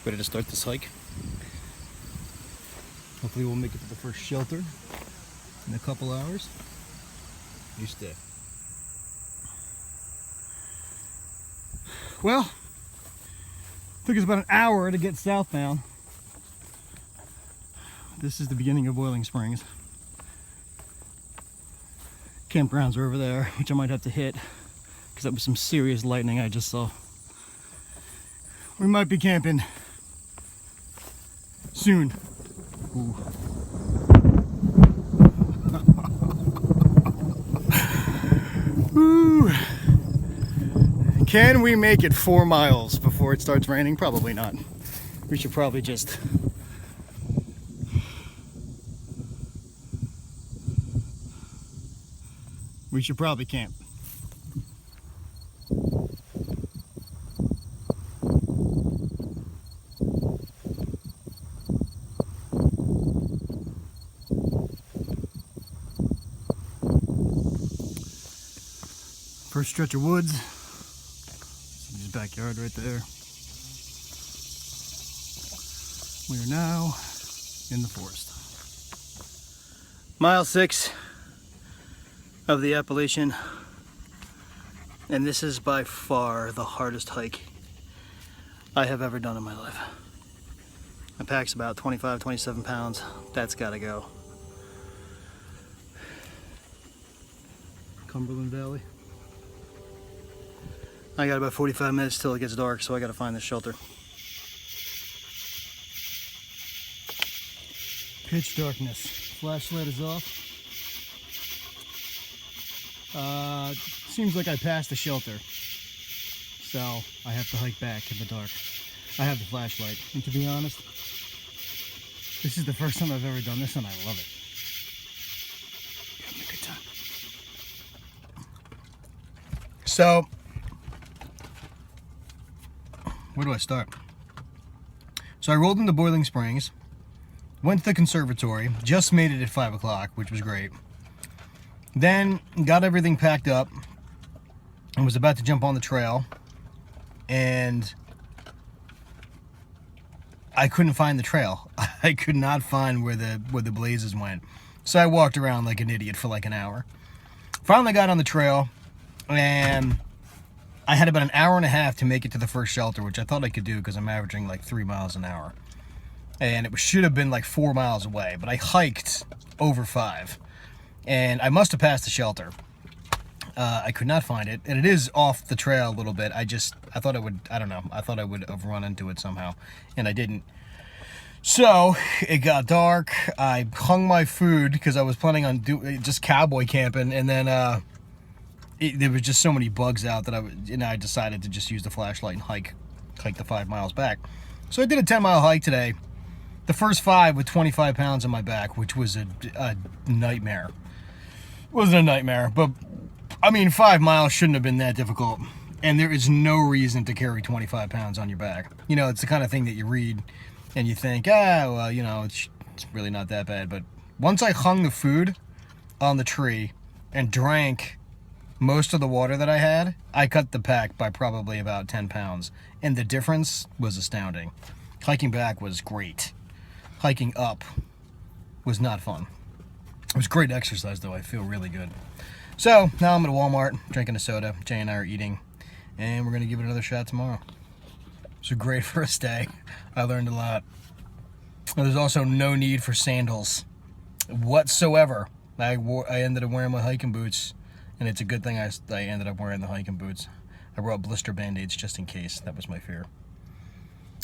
ready to start this hike. Hopefully we'll make it to the first shelter in a couple hours. You stay. Well, took us about an hour to get southbound. This is the beginning of Boiling Springs. Campgrounds are over there, which I might have to hit because that was some serious lightning I just saw. We might be camping soon. Ooh. Ooh. Can we make it 4 miles before it starts raining? Probably not. We should probably just camp. First stretch of woods. His backyard right there. We are now in the forest. Mile 6 of the Appalachian, and this is by far the hardest hike I have ever done in my life. My pack's about 25, 27 pounds. That's gotta go. Cumberland Valley. I got about 45 minutes till it gets dark, so I gotta find this shelter. Pitch darkness. Flashlight is off. Seems like I passed the shelter, so I have to hike back in the dark. I have the flashlight, and to be honest, this is the first time I've ever done this, and I love it. Having a good time. So, where do I start? So I rolled into Boiling Springs, went to the conservatory, just made it at 5 o'clock, which was great. Then got everything packed up and was about to jump on the trail, and I couldn't find the trail. I could not find where the blazes went. So I walked around like an idiot for like an hour. Finally got on the trail, and I had about an hour and a half to make it to the first shelter, which I thought I could do because I'm averaging like 3 miles an hour. And it should have been like 4 miles away, but I hiked over 5. And I must have passed the shelter. I could not find it, and it is off the trail a little bit. I thought I would, I don't know, I thought I would have run into it somehow, and I didn't. So, it got dark. I hung my food because I was planning on just cowboy camping, and then there was just so many bugs out that I decided to just use the flashlight and hike the 5 miles back. So I did a 10-mile hike today. The first 5 with 25 pounds on my back, which was a nightmare. It wasn't a nightmare, but I mean, 5 miles shouldn't have been that difficult. And there is no reason to carry 25 pounds on your back. You know, it's the kind of thing that you read and you think, well, you know, it's really not that bad. But once I hung the food on the tree and drank most of the water that I had, I cut the pack by probably about 10 pounds. And the difference was astounding. Hiking back was great. Hiking up was not fun. It was great exercise, though. I feel really good. So, now I'm at Walmart, drinking a soda. Jay and I are eating, and we're going to give it another shot tomorrow. It's a great first day. I learned a lot. There's also no need for sandals whatsoever. I ended up wearing my hiking boots, and it's a good thing I ended up wearing the hiking boots. I brought blister band-aids just in case. That was my fear.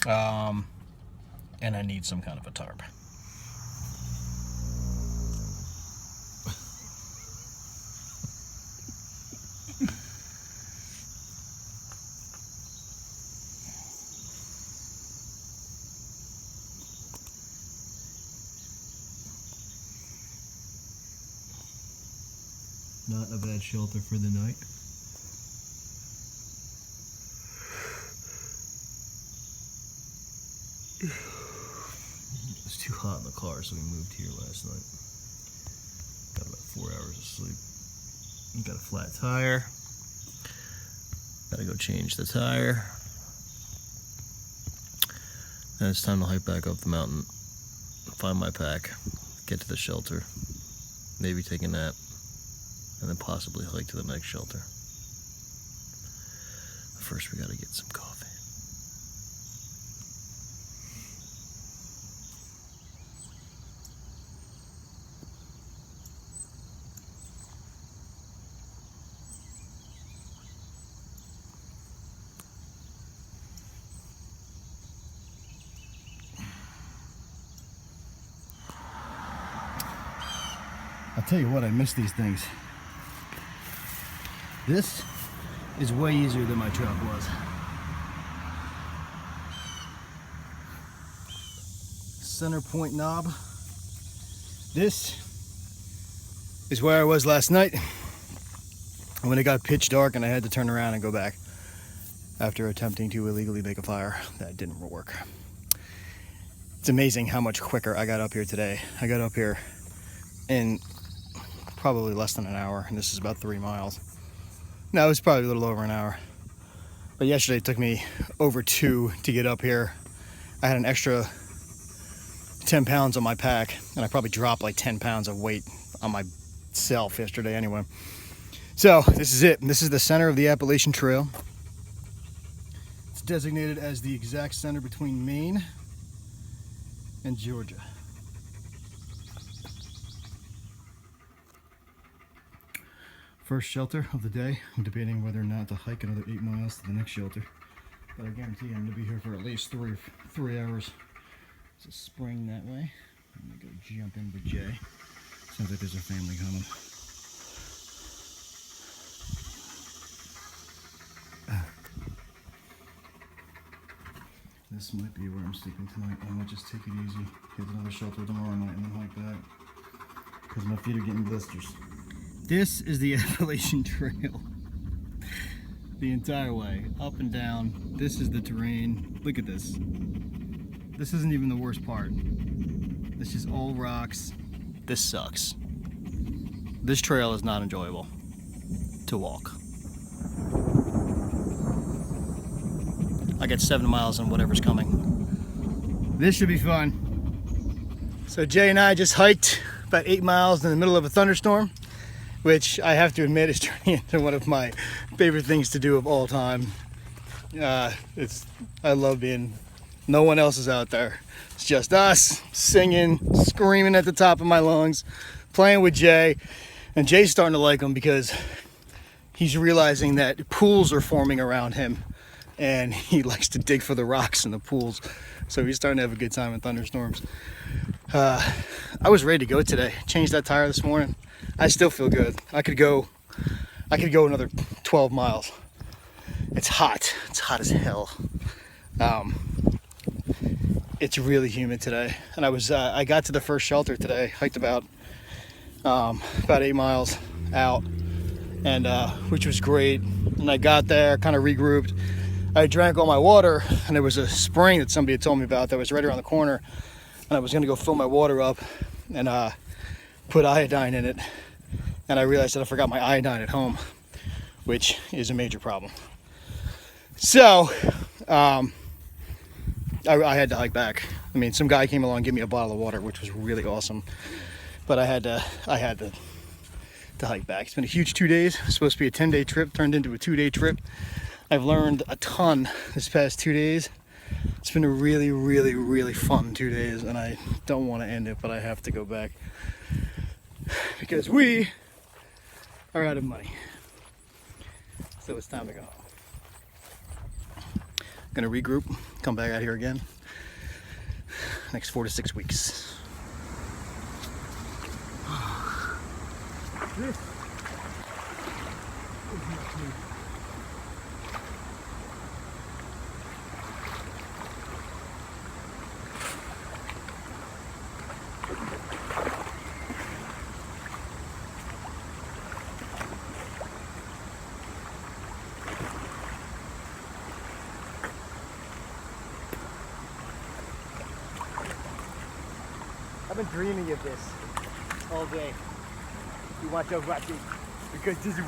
And I need some kind of a tarp. Not a bad shelter for the night. It was too hot in the car, so we moved here last night. Got about 4 hours of sleep. Got a flat tire. Gotta go change the tire. And it's time to hike back up the mountain, find my pack, get to the shelter, maybe take a nap, and then possibly hike to the next shelter. But first we gotta get some coffee. I'll tell you what, I miss these things. This is way easier than my truck was. Center point knob. This is where I was last night when it got pitch dark and I had to turn around and go back after attempting to illegally make a fire. That didn't work. It's amazing how much quicker I got up here today. I got up here in probably less than an hour, and this is about 3 miles. No, it was probably a little over an hour. But yesterday it took me over 2 to get up here. I had an extra 10 pounds on my pack, and I probably dropped like 10 pounds of weight on myself yesterday anyway. So this is it. And this is the center of the Appalachian Trail. It's designated as the exact center between Maine and Georgia. First shelter of the day. I'm debating whether or not to hike another 8 miles to the next shelter, but I guarantee I'm going to be here for at least three hours. There's a spring that way. I'm going to go jump in with Jay. Sounds like there's a family coming. This might be where I'm sleeping tonight. I might just take it easy, hit another shelter tomorrow night, and then hike back, because my feet are getting blisters. This is the Appalachian Trail. The entire way, up and down. This is the terrain. Look at this. This isn't even the worst part. This is all rocks. This sucks. This trail is not enjoyable to walk. I got 7 miles on whatever's coming. This should be fun. So Jay and I just hiked about 8 miles in the middle of a thunderstorm, which I have to admit is turning into one of my favorite things to do of all time. I love being, no one else is out there. It's just us singing, screaming at the top of my lungs, playing with Jay. And Jay's starting to like them because he's realizing that pools are forming around him and he likes to dig for the rocks in the pools. So he's starting to have a good time in thunderstorms. I was ready to go today. Changed that tire this morning. I still feel good. I could go another 12 miles. It's hot. It's hot as hell. It's really humid today. And I got to the first shelter today. Hiked about 8 miles out, and which was great. And I got there, kind of regrouped. I drank all my water, and there was a spring that somebody had told me about that was right around the corner. And I was gonna go fill my water up and put iodine in it. And I realized that I forgot my iodine at home, which is a major problem. So I had to hike back. I mean, some guy came along and gave me a bottle of water, which was really awesome. But I had to hike back. It's been a huge 2 days. It's supposed to be a 10-day trip, turned into a 2-day trip. I've learned a ton this past 2 days. It's been a really, really, really fun 2 days, and I don't want to end it, but I have to go back because we are out of money. So it's time to go home. I'm gonna regroup, come back out here again next 4 to 6 weeks. This is not me. I've been dreaming of this all day. You watch out, watching, because this is.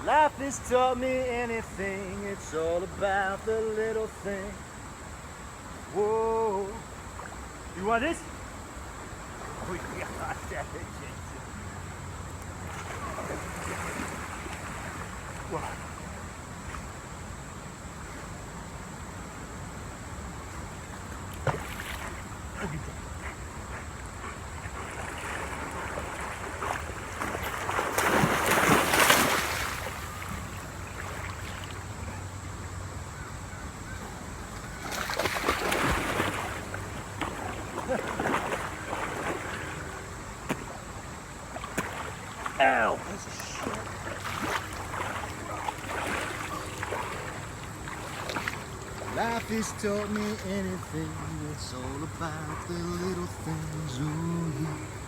Life has taught me anything, it's all about the little thing. Whoa. You want this? Oh, yeah, that is What? Ow! Piece of shit. Life has taught me anything, it's all about the little things, ooh yeah.